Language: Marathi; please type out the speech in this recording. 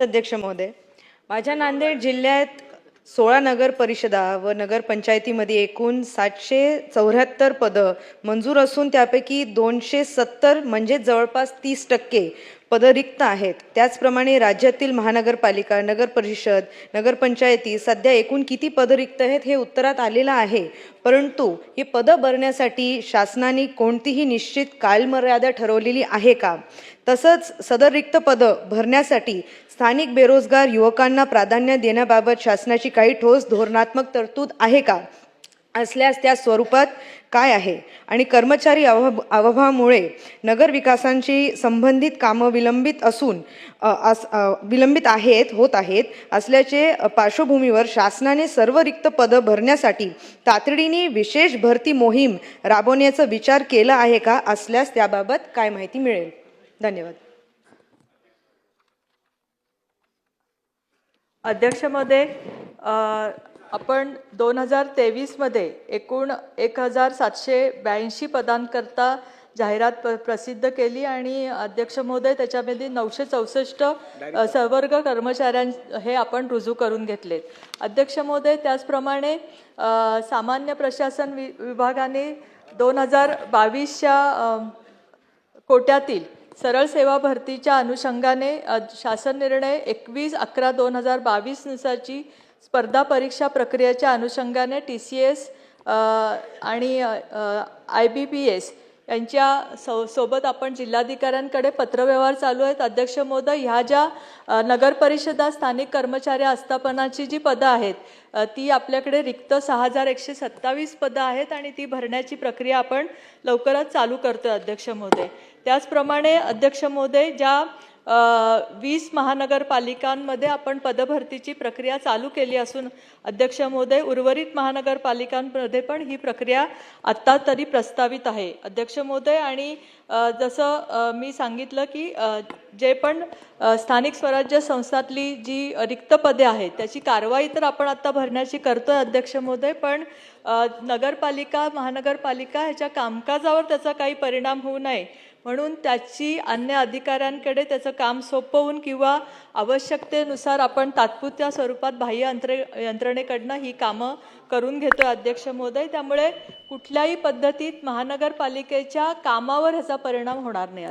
अध्यक्ष महोदय, माझ्या नांदेड जिल्ह्यात 16 नगर परिषदा व नगर पंचायतीमध्ये एकूण 774 पदं मंजूर असून त्यापैकी 270 म्हणजे जवळपास 30% पदं रिक्त आहेत। त्याचप्रमाणे राज्यातील महानगरपालिका, नगर परिषद, नगरपंचायती सध्या एकूण किती पदं रिक्त आहेत हे उत्तरात आलेलं आहे, परंतु ही पदं भरण्यासाठी शासनाने कोणतीही निश्चित कालमर्यादा ठरवलेली आहे का? तसंच सदर रिक्त पदं भरण्यासाठी स्थानिक बेरोजगार युवकांना प्राधान्य देण्याबाबत शासनाची काही ठोस धोरणात्मक तरतूद आहे का? असल्यास त्या स्वरूपात काय आहे? आणि कर्मचारी अभावामुळे नगर विकासांची संबंधित कामं विलंबित होत आहेत असल्याचे पार्श्वभूमीवर शासनाने सर्व रिक्त पदं भरण्यासाठी तातडीने विशेष भरती मोहीम राबवण्याचा विचार केला आहे का? असल्यास त्याबाबत काय माहिती मिळेल? धन्यवाद। अध्यक्ष महोदय, आपण 2023 मध्ये एकूण 1782 पदांकरता जाहिरात प्रसिद्ध केली आणि अध्यक्ष महोदय त्याच्यामध्ये 964 संवर्ग कर्मचाऱ्यांना हे आपण रुजू करून घेतलेत। अध्यक्ष महोदय, त्याचप्रमाणे सामान्य प्रशासन विभागाने 2022च्या कोट्यातील सरळ सेवा भरतीच्या अनुषंगाने शासन निर्णय 21/11/2022 नुसारची स्पर्धा परीक्षा प्रक्रियेच्या अनुषंगाने TCS आणि IBPS यांच्या सोबत आपण जिल्हाधिकाऱ्यांकडे पत्रव्यवहार चालू आहेत। अध्यक्ष महोदय, ह्या ज्या नगर परिषदा स्थानिक कर्मचारी आस्थापनाची जी पदं आहेत ती आपल्याकडे रिक्त 6127 पदं आहेत आणि ती भरण्याची प्रक्रिया आपण लवकरच चालू करतोय अध्यक्ष महोदय। त्याचप्रमाणे अध्यक्ष महोदय, ज्या 20 महानगरपालिकांमध्ये आपण पदभरतीची प्रक्रिया चालू केली असून अध्यक्ष महोदय उर्वरित महानगरपालिकांमध्ये पण ही प्रक्रिया आत्ता तरी प्रस्तावित आहे अध्यक्ष महोदय। आणि जसं मी सांगितलं की जे पण स्थानिक स्वराज्य संस्थातली जी रिक्त पदे आहेत त्याची कारवाई तर आपण आता भरण्याची करतोय अध्यक्ष महोदय, पण नगरपालिका महानगरपालिका ह्याच्या कामकाजावर त्याचा काही परिणाम होऊ नये म्हणून त्याची अन्य अधिकाऱ्यांकडे त्याचं काम सोपवून किंवा आवश्यकतेनुसार आपण तात्पुरत्या स्वरूपात बाह्य यंत्रणेकडनं ही कामं करून घेतोय अध्यक्ष महोदय। त्यामुळे कुठल्याही पद्धतीत महानगरपालिकेच्या कामावर ह्याचा परिणाम होणार नाही।